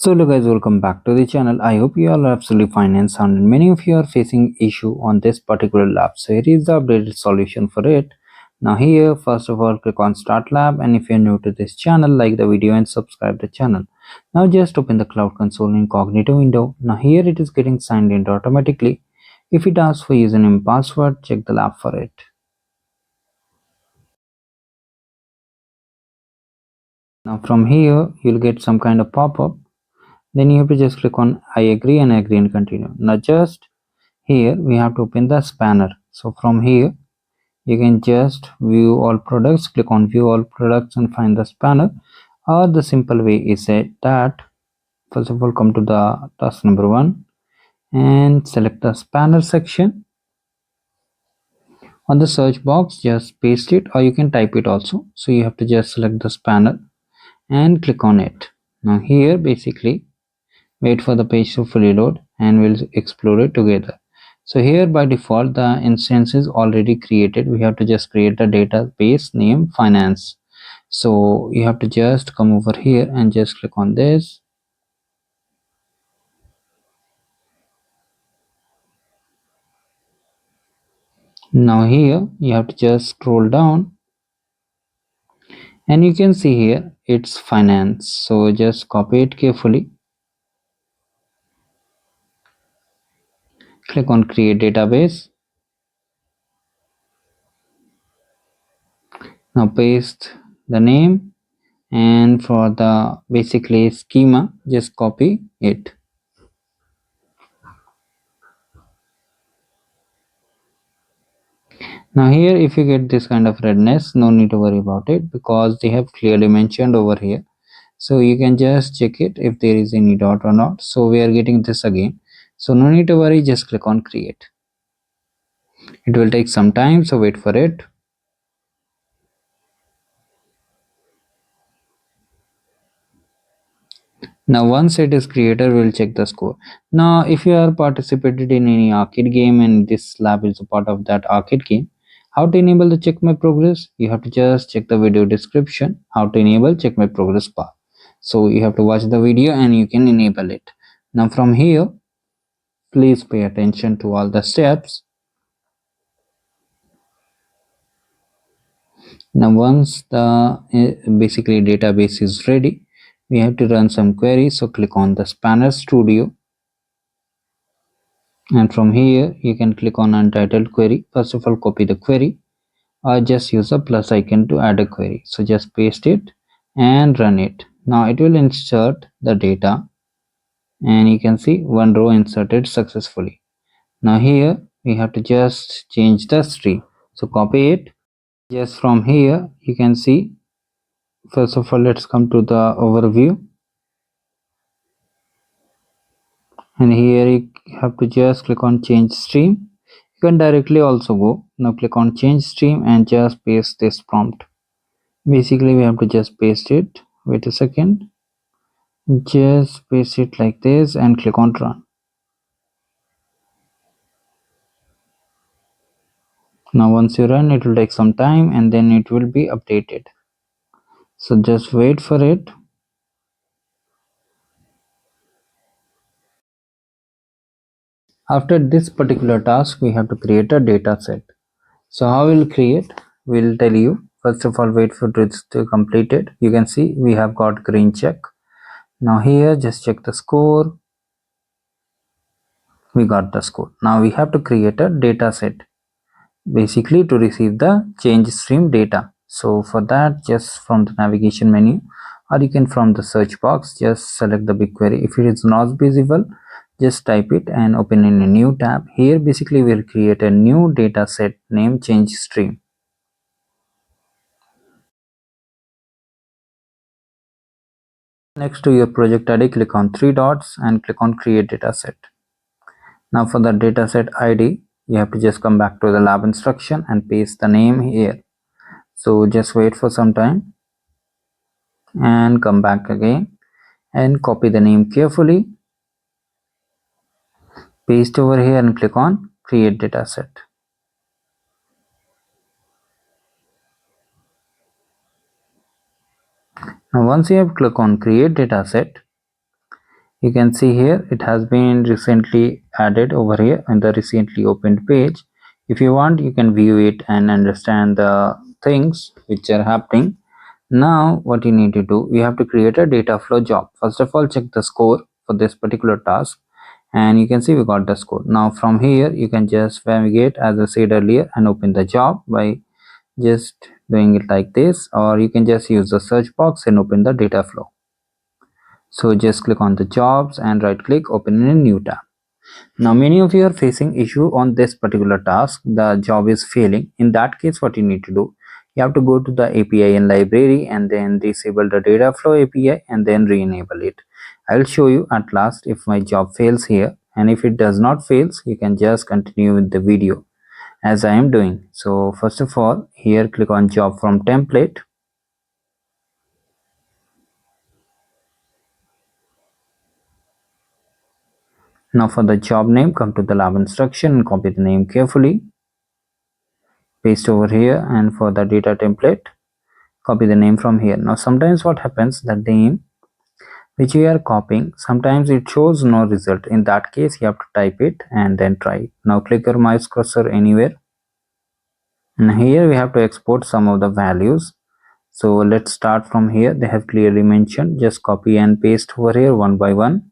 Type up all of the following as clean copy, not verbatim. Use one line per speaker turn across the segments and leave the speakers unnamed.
So hello guys, welcome back to the channel. I hope you all are absolutely fine and sound, and many of you are facing issue on this particular lab. So here is the updated solution for it. Now here, first of all, click on start lab, and if you're new to this channel, like the video and subscribe the channel. Now just open the cloud console incognito window. Now here it is getting signed in automatically. If it asks for username and password, check the lab for it. Now from here, you'll get some kind of pop-up. Then you have to just click on I agree and continue. Now just here we have to open the spanner. So from here you can just view all products, click on view all products and find the spanner, or the simple way is that first of all come to the task number 1 and select the spanner section. On the search box just paste it, or you can type it also. So you have to just select the spanner and click on it. Now here basically wait for the page to fully load and we'll explore it together. So here by default the instance is already created. We have to just create a database name finance. So you have to just come over here and just click on this. Now here you have to just scroll down and you can see here it's finance. So just copy it carefully, click on create database. Now paste the name, and for the basically schema just copy it. Now here if you get this kind of redness, no need to worry about it because they have clearly mentioned over here. So you can just check it if there is any dot or not. So we are getting this again, so no need to worry, just click on create. It will take some time, so wait for it. Now once it is created, we'll check the score. Now if you are participated in any arcade game and this lab is a part of that arcade game, how to enable the check my progress, you have to just check the video description how to enable check my progress bar. So you have to watch the video and you can enable it. Now from here please pay attention to all the steps. Now once the basically database is ready, we have to run some queries. So click on the spanner studio, and from here you can click on untitled query. First of all copy the query, or just use a plus icon to add a query. So just paste it and run it. Now it will insert the data and you can see one row inserted successfully. Now here we have to just change the string, so copy it. Just from here you can see, first of all let's come to the overview, and here you have to just click on change stream. You can directly also go. Now click on change stream and just paste this prompt. Basically we have to just paste it. Wait a second, just paste it like this and click on run. Now once you run, it will take some time and then it will be updated, so just wait for it. After this particular task we have to create a data set. So how we'll create, we'll tell you. First of all wait for it to complete it. You can see we have got green check. Now here just check the score. We got the score. Now we have to create a data set basically to receive the change stream data. So for that, just from the navigation menu, or you can from the search box just select the BigQuery. If it is not visible, just type it and open in a new tab. Here basically we'll create a new data set named change stream. Next to your project ID, click on three dots and click on create data set. Now for the dataset ID, you have to just come back to the lab instruction and paste the name here. So just wait for some time and come back again and copy the name carefully, paste over here and click on create dataset. Now once you have clicked on create dataset, You can see here it has been recently added over here in the recently opened page. If you want, you can view it and understand the things which are happening. Now what you need to do, you have to create a data flow job. First of all, check the score for this particular task, and you can see we got the score. Now from here you can just navigate as I said earlier and open the job by just doing it like this, or you can just use the search box and open the data flow. So just click on the jobs and right click, open in a new tab. Now many of you are facing issue on this particular task, the job is failing. In that case, what you need to do, you have to go to the API and library and then disable the data flow API and then re-enable it. I will show you at last if my job fails here, and if it does not fails, you can just continue with the video as I am doing. So first of all, here click on job from template. Now for the job name, come to the lab instruction and copy the name carefully, paste over here, and for the data template, copy the name from here. Now sometimes what happens, the name which you are copying, sometimes it shows no result. In that case, you have to type it and then try it. Now click your mouse cursor anywhere, and here we have to export some of the values. So let's start from here. They have clearly mentioned, just copy and paste over here one by one.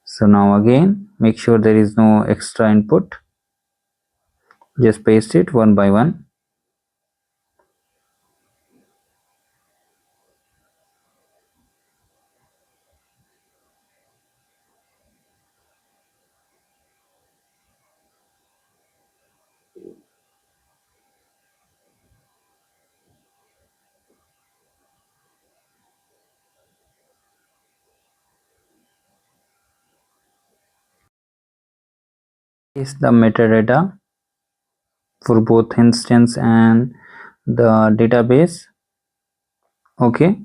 So now again, make sure there is no extra input, just paste it one by one. Paste the metadata for both instance and the database. Okay,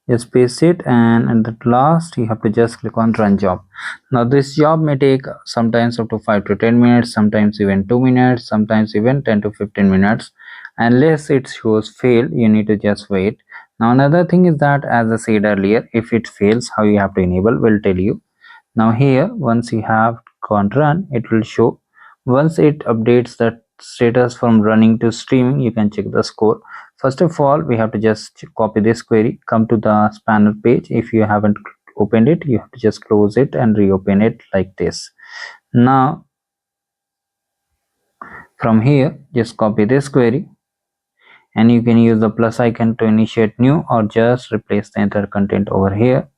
just paste it, and at the last you have to just click on run job. Now this job may take sometimes up to 5 to 10 minutes, sometimes even 2 minutes, sometimes even 10 to 15 minutes. Unless it shows fail, you need to just wait. Now another thing is that, as I said earlier, if it fails, how you have to enable, will tell you. Now here, once you have gone run, it will show. Once it updates the status from running to streaming, you can check the score. First of all, we have to just copy this query, come to the spanner page. If you haven't opened it, you have to just close it and reopen it like this. Now from here, just copy this query, and you can use the plus icon to initiate new, or just replace the entire content over here.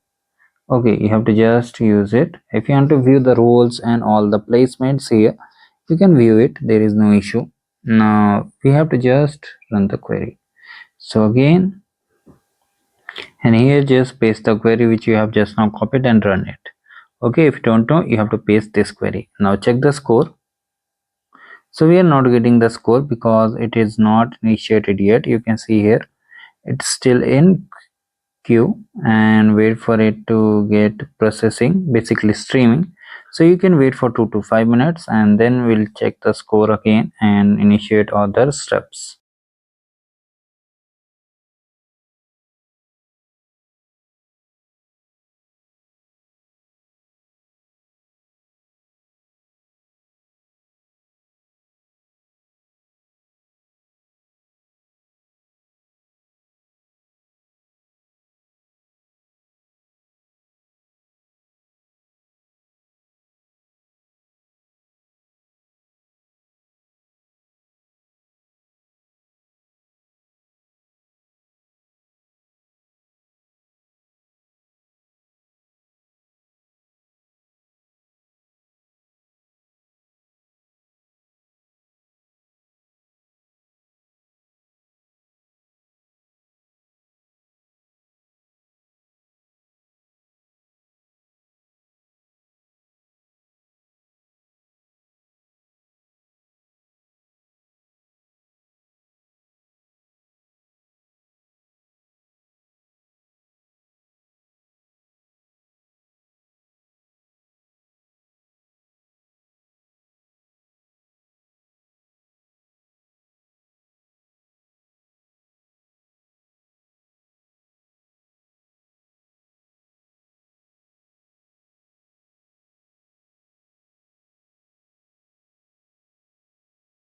Okay, you have to just use it. If you want to view the roles and all the placements here, you can view it, there is no issue. Now we have to just run the query. So again, and here just paste the query which you have just now copied and run it. Okay, if you don't know, you have to paste this query. Now check the score. So we are not getting the score because it is not initiated yet. You can see here it's still in queue and wait for it to get processing, basically streaming. So you can wait for 2 to 5 minutes, and then we'll check the score again and initiate other steps.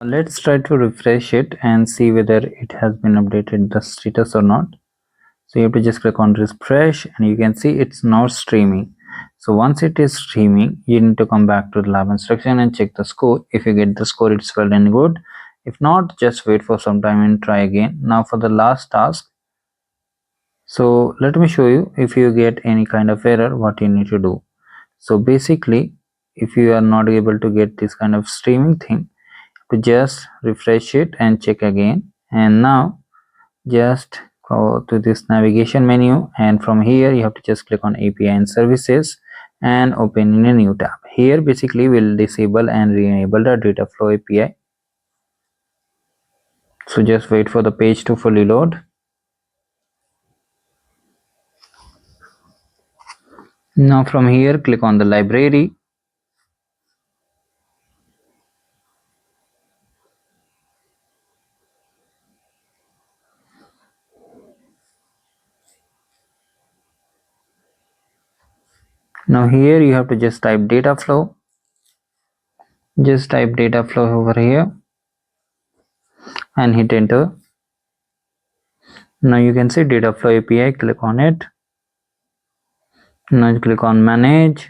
Let's try to refresh it and see whether it has been updated the status or not. So you have to just click on refresh and you can see it's now streaming. So once it is streaming, you need to come back to the lab instruction and check the score. If you get the score, it's well and good. If not, just wait for some time and try again. Now for the last task, so let me show you. If you get any kind of error, what you need to do. So basically, if you are not able to get this kind of streaming thing, to just refresh it and check again. And now just go to this navigation menu, and from here you have to just click on API and services and open in a new tab. Here basically we'll disable and re-enable the data flow API. So just wait for the page to fully load. Now from here click on the library. Now here you have to just type data flow. Just type data flow over here and hit enter. Now you can see data flow API, click on it. Now click on manage,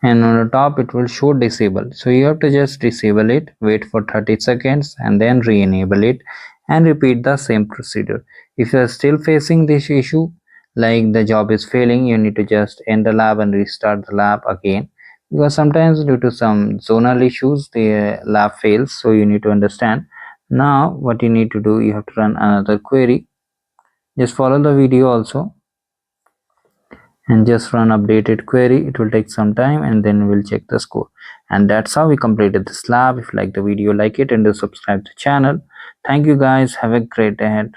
and on the top it will show disable. So you have to just disable it, wait for 30 seconds and then re-enable it and repeat the same procedure. If you are still facing this issue, like the job is failing, you need to just end the lab and restart the lab again, because sometimes due to some zonal issues the lab fails. So you need to understand. Now what you need to do, you have to run another query. Just follow the video also and just run updated query. It will take some time and then we'll check the score. And that's how we completed this lab. If you like the video, like it and do subscribe to the channel. Thank you guys, have a great day ahead.